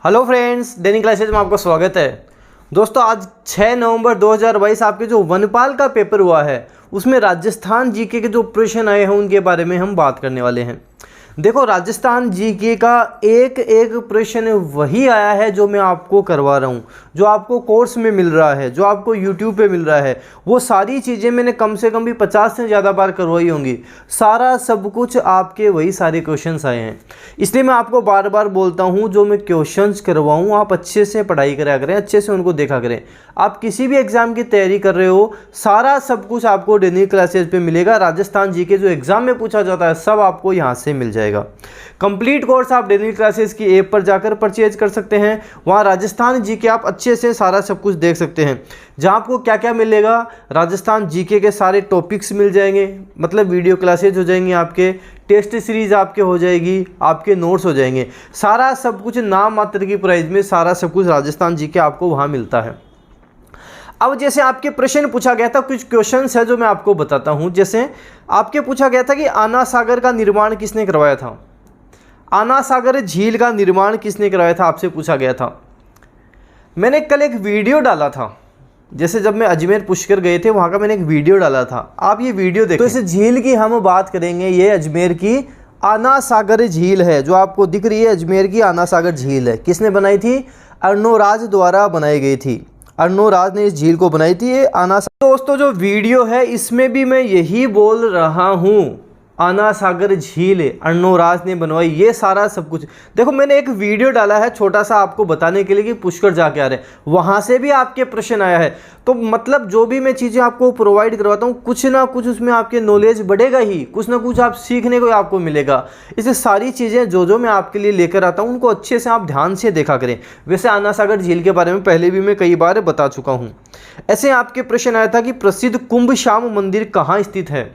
Hello friends, दैनिक classes में आपका स्वागत है। दोस्तों, आज 6 नवंबर 2022 आपके जो वनपाल का पेपर हुआ है उसमें राजस्थान जीके के जो प्रश्न आए हैं उनके बारे में हम बात करने वाले हैं। देखो, राजस्थान जीके का एक एक प्रश्न वही आया है जो मैं आपको करवा रहा हूँ, जो आपको कोर्स में मिल रहा है, जो आपको यूट्यूब पे मिल रहा है। वो सारी चीज़ें मैंने कम से कम भी 50 से ज़्यादा बार करवाई होंगी। सारा सब कुछ आपके वही सारे क्वेश्चंस आए हैं। इसलिए मैं आपको बार बार बोलता हूँ, जो मैं क्वेश्चंस करवाऊँ आप अच्छे से पढ़ाई करा करें, अच्छे से उनको देखा करें। आप किसी भी एग्ज़ाम की तैयारी कर रहे हो, सारा सब कुछ आपको दैनिक क्लासेज पे मिलेगा। राजस्थान जीके जो एग्ज़ाम में पूछा जाता है सब आपको यहाँ से मिल जाएगा। कंप्लीट कोर्स आप दैनिक क्लासेस की ऐप पर जाकर परचेज कर सकते हैं। वहाँ राजस्थान जीके आप अच्छे से सारा सब कुछ देख सकते हैं। जहाँ आपको क्या क्या मिलेगा, राजस्थान जीके के सारे टॉपिक्स मिल जाएंगे, मतलब वीडियो क्लासेज हो जाएंगे, आपके टेस्ट सीरीज आपके हो जाएगी, आपके नोट्स हो जाएंगे। सारा सब कुछ नाम मात्र की प्राइस में सारा सब कुछ राजस्थान जीके आपको वहाँ मिलता है। अब जैसे आपके प्रश्न पूछा गया था, कुछ क्वेश्चंस है जो मैं आपको बताता हूं। जैसे आपके पूछा गया था कि आना सागर का निर्माण किसने करवाया था। आना सागर झील का निर्माण किसने करवाया था, आपसे पूछा गया था। मैंने कल एक वीडियो डाला था, जैसे जब मैं अजमेर पुष्कर गए थे वहां का मैंने एक वीडियो डाला था, आप ये वीडियो देखो। तो इस झील की हम बात करेंगे, ये अजमेर की आना सागर झील है जो आपको दिख रही है। अजमेर की आना सागर झील है, किसने बनाई थी? अर्नोराज द्वारा बनाई गई थी। अर्नोराज ने इस झील को बनाई थी। ये आना दोस्तों जो वीडियो है इसमें भी मैं यही बोल रहा हूँ, आना सागर झील अर्नोराज ने बनवाई। ये सारा सब कुछ देखो, मैंने एक वीडियो डाला है छोटा सा आपको बताने के लिए कि पुष्कर जाके आ रहे हैं, वहाँ से भी आपके प्रश्न आया है। तो मतलब जो भी मैं चीज़ें आपको प्रोवाइड करवाता हूँ, कुछ ना कुछ उसमें आपके नॉलेज बढ़ेगा ही, कुछ ना कुछ आप सीखने को आपको मिलेगा। इसलिए सारी चीज़ें जो मैं आपके लिए लेकर आता हूँ उनको अच्छे से आप ध्यान से देखा करें। वैसे आना सागर झील के बारे में पहले भी मैं कई बार बता चुका हूँ। ऐसे आपके प्रश्न आया था कि प्रसिद्ध कुंभ श्याम मंदिर कहाँ स्थित है।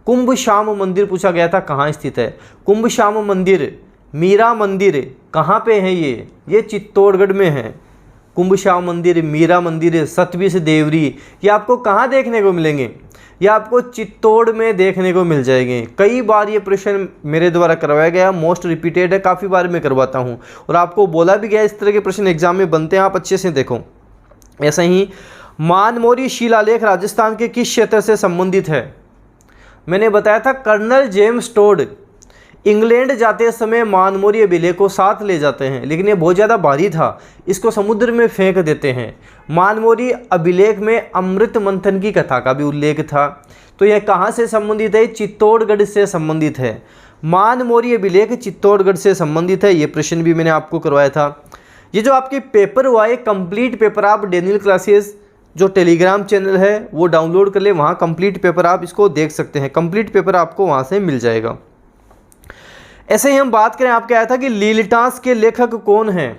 कुंभ श्याम मंदिर पूछा गया था, कहाँ स्थित है? कुंभ श्याम मंदिर, मीरा मंदिर कहाँ पे है? ये चित्तौड़गढ़ में है। कुंभ श्याम मंदिर, मीरा मंदिर, सतविश देवरी, ये आपको कहाँ देखने को मिलेंगे? ये आपको चित्तौड़ में देखने को मिल जाएंगे। कई बार ये प्रश्न मेरे द्वारा करवाया गया, मोस्ट रिपीटेड है, काफ़ी बार मैं करवाता हूँ और आपको बोला भी गया इस तरह के प्रश्न एग्जाम में बनते हैं, आप अच्छे से देखो। ऐसा ही मानमोरी शिलालेख राजस्थान के किस क्षेत्र से संबंधित है? मैंने बताया था कर्नल जेम्स टोड इंग्लैंड जाते समय मानमोरी अभिलेख को साथ ले जाते हैं, लेकिन ये बहुत ज़्यादा भारी था, इसको समुद्र में फेंक देते हैं। मानमोरी अभिलेख में अमृत मंथन की कथा का भी उल्लेख था। तो यह कहाँ से संबंधित है? चित्तौड़गढ़ से संबंधित है। मानमोरी अभिलेख चित्तौड़गढ़ से संबंधित है। ये प्रश्न भी मैंने आपको करवाया था। ये जो आपके पेपर हुआ है कंप्लीट पेपर, आप दैनिक क्लासेस जो टेलीग्राम चैनल है वो डाउनलोड कर ले, वहाँ कंप्लीट पेपर आप इसको देख सकते हैं। कंप्लीट पेपर आपको वहाँ से मिल जाएगा। ऐसे ही हम बात करें, आपके आया था कि लीलटास के लेखक कौन हैं।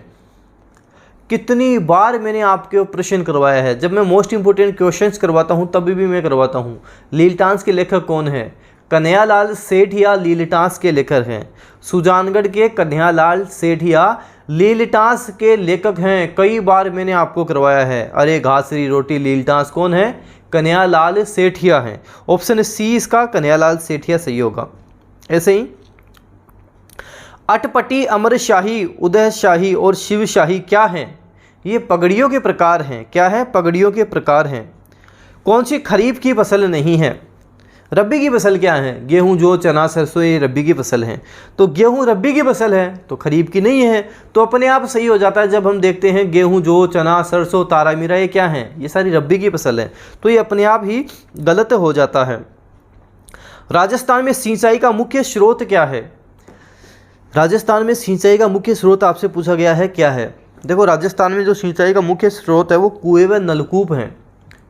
कितनी बार मैंने आपके प्रश्न करवाया है, जब मैं मोस्ट इंपोर्टेंट क्वेश्चंस करवाता हूँ तभी भी मैं करवाता हूँ। लीलटास के लेखक कौन है? कन्हैयालाल सेठिया लीलटास के लेखक हैं। सुजानगढ़ के कन्हैयालाल सेठिया लीलटास के लेखक हैं। कई बार मैंने आपको करवाया है। अरे घासरी रोटी लीलटास कौन है? कन्हैयालाल सेठिया हैं। ऑप्शन सी इसका कन्हैयालाल सेठिया सही होगा। ऐसे ही अटपटी, अमर शाही, उदय शाही और शिव शाही क्या हैं? ये पगड़ियों के प्रकार हैं। क्या है? पगड़ियों के प्रकार हैं। कौन सी खरीफ की फसल नहीं है? रबी की फसल क्या है? गेहूं, जौ, चना, सरसों, ये रबी की फसल है। तो गेहूं रबी की फसल है तो खरीफ की नहीं है, तो अपने आप सही हो जाता है। जब हम देखते हैं गेहूं, जौ, चना, सरसों, तारा मीरा, ये क्या है? ये सारी रबी की फसल है, तो ये अपने आप ही गलत हो जाता है। राजस्थान में सिंचाई का मुख्य स्रोत क्या है? राजस्थान में सिंचाई का मुख्य स्रोत आपसे पूछा गया है, क्या है? देखो, राजस्थान में जो सिंचाई का मुख्य स्रोत है वो कुएं व नलकूप हैं।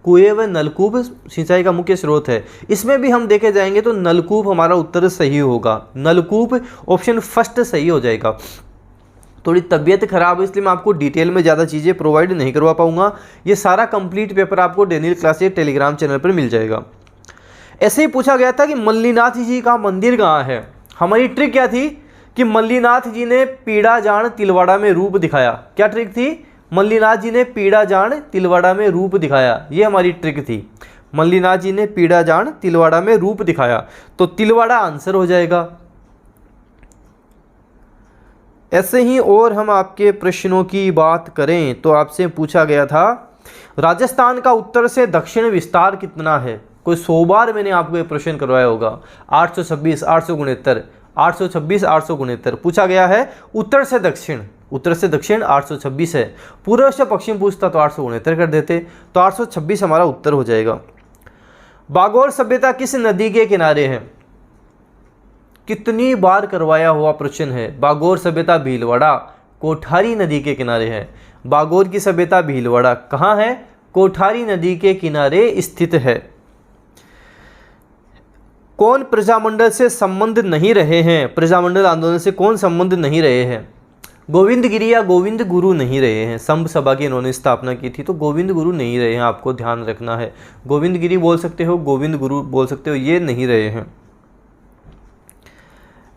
कुएं व नलकूप सिंचाई का मुख्य स्रोत है। इसमें भी हम देखे जाएंगे तो नलकूप हमारा उत्तर सही होगा। नलकूप ऑप्शन फर्स्ट सही हो जाएगा। थोड़ी तबीयत खराब है इसलिए मैं आपको डिटेल में ज़्यादा चीज़ें प्रोवाइड नहीं करवा पाऊंगा। ये सारा कंप्लीट पेपर आपको दैनिक क्लासेस टेलीग्राम चैनल पर मिल जाएगा। ऐसे ही पूछा गया था कि मल्लीनाथ जी का मंदिर कहाँ है। हमारी ट्रिक क्या थी कि मल्लीनाथ जी ने पीड़ा जान तिलवाड़ा में रूप दिखाया। क्या ट्रिक थी? मल्लीनाथ जी ने पीड़ा जान तिलवाड़ा में रूप दिखाया, ये हमारी ट्रिक थी। मल्लीनाथ जी ने पीड़ा जान तिलवाड़ा में रूप दिखाया, तो तिलवाड़ा आंसर हो जाएगा। ऐसे ही और हम आपके प्रश्नों की बात करें तो आपसे पूछा गया था राजस्थान का उत्तर से दक्षिण विस्तार कितना है। कोई 100 बार मैंने आपको ये प्रश्न करवाया होगा। 826, 869, 826, 869 पूछा गया है। उत्तर से दक्षिण, उत्तर से दक्षिण 826 है। पूर्व से पश्चिम पूछता तो 869 कर देते, तो 826 हमारा उत्तर हो जाएगा। बागोर सभ्यता किस नदी के किनारे है। कितनी बार करवाया हुआ प्रश्न है। बागोर सभ्यता भीलवाड़ा कोठारी नदी के किनारे है। बागोर की सभ्यता भीलवाड़ा कहाँ है, कोठारी नदी के किनारे स्थित है। कौन प्रजामंडल से संबंध नहीं रहे हैं, प्रजामंडल आंदोलन से कौन संबंध नहीं रहे हैं। गोविंद गिरी या गोविंद गुरु नहीं रहे हैं। संभ सभा की इन्होंने स्थापना की थी, तो गोविंद गुरु नहीं रहे हैं, आपको ध्यान रखना है। गोविंद गिरी बोल सकते हो, गोविंद गुरु बोल सकते हो, ये नहीं रहे हैं।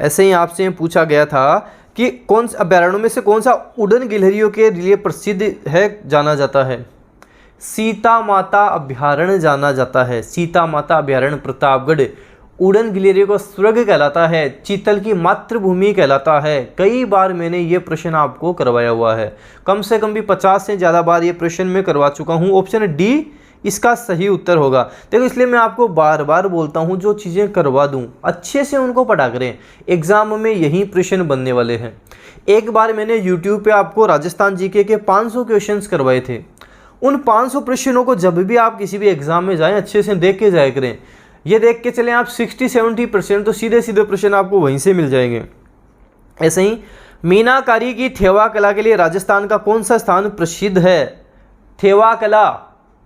ऐसे ही आपसे पूछा गया था कि कौन से अभ्यारण्यों में से कौन सा उड़न गिलहरियों के लिए प्रसिद्ध है, जाना जाता है। सीता माता अभ्यारण्य जाना जाता है। सीता माता अभ्यारण्य प्रतापगढ़ उड़न गिलहरियों का स्वर्ग कहलाता है, चीतल की मातृभूमि कहलाता है। कई बार मैंने ये प्रश्न आपको करवाया हुआ है, कम से कम भी 50 से ज़्यादा बार ये प्रश्न मैं करवा चुका हूँ। ऑप्शन डी इसका सही उत्तर होगा। देखो इसलिए मैं आपको बार बार बोलता हूँ, जो चीज़ें करवा दूँ अच्छे से उनको पढ़ा करें, एग्जाम में यही प्रश्न बनने वाले हैं। एक बार मैंने यूट्यूब पे आपको राजस्थान जीके के 500 क्वेश्चंस करवाए थे। उन 500 प्रश्नों को जब भी आप किसी भी एग्जाम में जाएं अच्छे से देख के जाया करें। ये देख के चलें आप 60-70% तो सीधे सीधे प्रश्न आपको वहीं से मिल जाएंगे। ऐसे ही मीनाकारी की थेवा कला के लिए राजस्थान का कौन सा स्थान प्रसिद्ध है। थेवा कला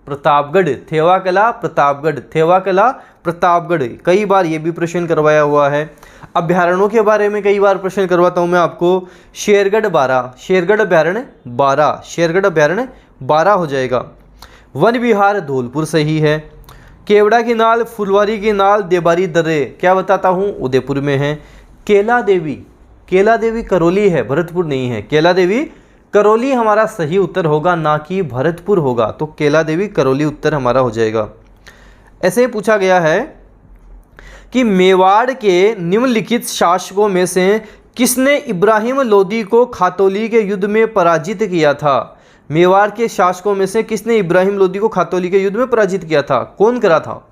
प्रतापगढ़, थेवा कला प्रतापगढ़, थेवा कला प्रतापगढ़। कई बार ये भी प्रश्न करवाया हुआ है। अभ्यारण्यों के बारे में कई बार प्रश्न करवाता हूँ मैं आपको। शेरगढ़ 12, शेरगढ़ अभ्यारण्य 12, शेरगढ़ अभ्यारण्य 12 हो जाएगा। वन विहार धौलपुर सही है। केवड़ा की नाल, फुलवारी की नाल, देबारी दर्रे क्या बताता हूँ, उदयपुर में है। केला देवी, केला देवी करौली है, भरतपुर नहीं है। केला देवी करौली हमारा सही उत्तर होगा, ना कि भरतपुर होगा। तो केला देवी करौली उत्तर हमारा हो जाएगा। ऐसे ही पूछा गया है कि मेवाड़ के निम्नलिखित शासकों में से किसने इब्राहिम लोदी को खातौली के युद्ध में पराजित किया था। मेवाड़ के शासकों में से किसने इब्राहिम लोदी को खातौली के युद्ध में पराजित किया था, कौन करा था।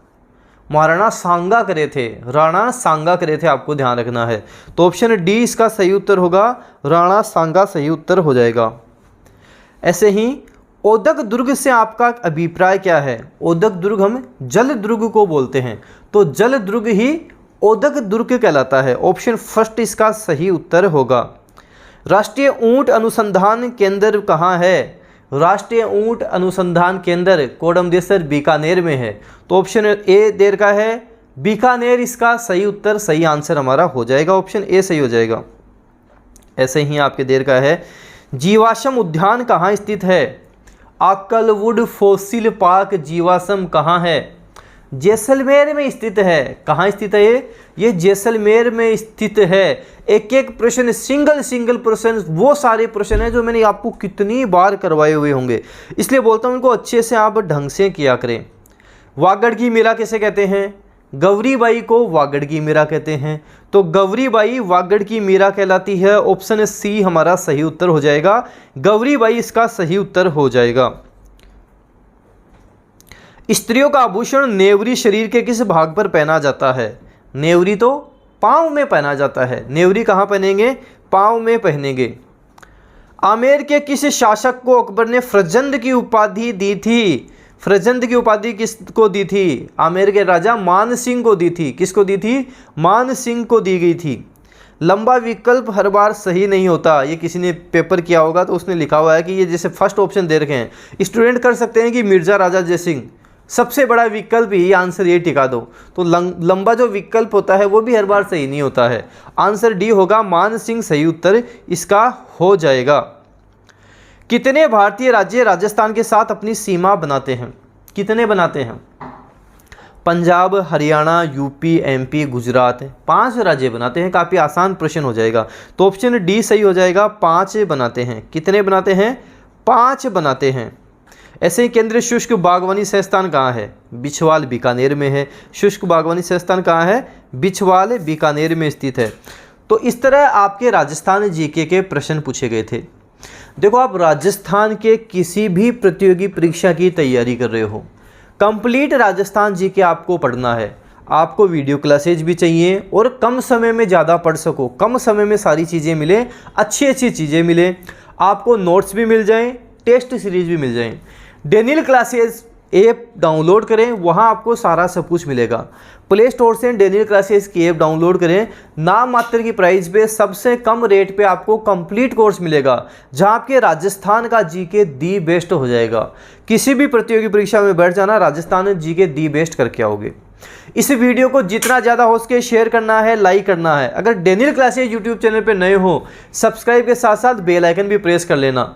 महाराणा सांगा करे थे, राणा सांगा करे थे, आपको ध्यान रखना है। तो ऑप्शन डी इसका सही उत्तर होगा, राणा सांगा सही उत्तर हो जाएगा। ऐसे ही ओदक दुर्ग से आपका अभिप्राय क्या है। ओदक दुर्ग हम जल दुर्ग को बोलते हैं, तो जल दुर्ग ही ओदक दुर्ग कहलाता है। ऑप्शन फर्स्ट इसका सही उत्तर होगा। राष्ट्रीय ऊंट अनुसंधान केंद्र कहाँ है। राष्ट्रीय ऊंट अनुसंधान केंद्र कोडमदेसर बीकानेर में है। तो ऑप्शन ए देर का है, बीकानेर इसका सही उत्तर, सही आंसर हमारा हो जाएगा, ऑप्शन ए सही हो जाएगा। ऐसे ही आपके देर का है, जीवाश्म उद्यान कहाँ स्थित है। आकलवुड फॉसिल पार्क जीवाश्म कहाँ है। जैसलमेर में स्थित है। कहाँ स्थित है ये जैसलमेर में स्थित है। एक एक प्रश्न सिंगल प्रश्न, वो सारे प्रश्न हैं जो मैंने आपको कितनी बार करवाए हुए होंगे, इसलिए बोलता हूँ इनको अच्छे से आप ढंग से किया करें। वागड़ की मीरा किसे कहते हैं। गौरी बाई को वागड़ की मीरा कहते हैं, तो गौरी बाई वागड़ की मीरा कहलाती है। ऑप्शन सी हमारा सही उत्तर हो जाएगा, गौरी बाई इसका सही उत्तर हो जाएगा। स्त्रियों का आभूषण नेवरी शरीर के किस भाग पर पहना जाता है। नेवरी तो पाँव में पहना जाता है। नेवरी कहाँ पहनेंगे, पाँव में पहनेंगे। आमेर के किस शासक को अकबर ने फ्रजंद की उपाधि दी थी। फ्रजंद की उपाधि किसको दी थी। आमेर के राजा मान सिंह को दी थी। किसको दी थी, मान सिंह को दी गई थी। लंबा विकल्प हर बार सही नहीं होता, ये किसी ने पेपर किया होगा तो उसने लिखा हुआ है कि ये जैसे फर्स्ट ऑप्शन दे रखे हैं, स्टूडेंट कर सकते हैं कि मिर्जा राजा जय सिंह, सबसे बड़ा विकल्प ही आंसर ये टिका दो। तो लंबा जो विकल्प होता है वो भी हर बार सही नहीं होता है। आंसर डी होगा, मान सिंह सही उत्तर इसका हो जाएगा। कितने भारतीय राज्य राजस्थान के साथ अपनी सीमा बनाते हैं। कितने बनाते हैं। पंजाब, हरियाणा, यूपी, एमपी, गुजरात, 5 राज्य बनाते हैं। काफ़ी आसान प्रश्न हो जाएगा, तो ऑप्शन डी सही हो जाएगा, 5 बनाते हैं। कितने बनाते हैं, 5 बनाते हैं। ऐसे ही केंद्रीय शुष्क बागवानी संस्थान कहाँ है। बिछवाल बीकानेर में है। शुष्क बागवानी संस्थान कहाँ है, बिछवाल बीकानेर में स्थित है। तो इस तरह आपके राजस्थान जीके के प्रश्न पूछे गए थे। देखो, आप राजस्थान के किसी भी प्रतियोगी परीक्षा की तैयारी कर रहे हो, कंप्लीट राजस्थान जीके आपको पढ़ना है। आपको वीडियो क्लासेज भी चाहिए और कम समय में ज़्यादा पढ़ सको, कम समय में सारी चीज़ें मिले, अच्छी अच्छी चीज़ें मिले, आपको नोट्स भी मिल जाएं, टेस्ट सीरीज भी मिल जाएं। डेनियल क्लासेस ऐप डाउनलोड करें, वहाँ आपको सारा सब कुछ मिलेगा। प्ले स्टोर से डेनियल क्लासेस की ऐप डाउनलोड करें, नाम मात्र की प्राइस पे सबसे कम रेट पे आपको कंप्लीट कोर्स मिलेगा, जहाँ आपके राजस्थान का जीके दी बेस्ट हो जाएगा। किसी भी प्रतियोगी परीक्षा में बैठ जाना, राजस्थान जीके दी बेस्ट करके आओगे। इस वीडियो को जितना ज़्यादा हो सके शेयर करना है, लाइक करना है। अगर डेनियल क्लासेस यूट्यूब चैनल पे नए हो, सब्सक्राइब के साथ साथ बेल आइकन भी प्रेस कर लेना।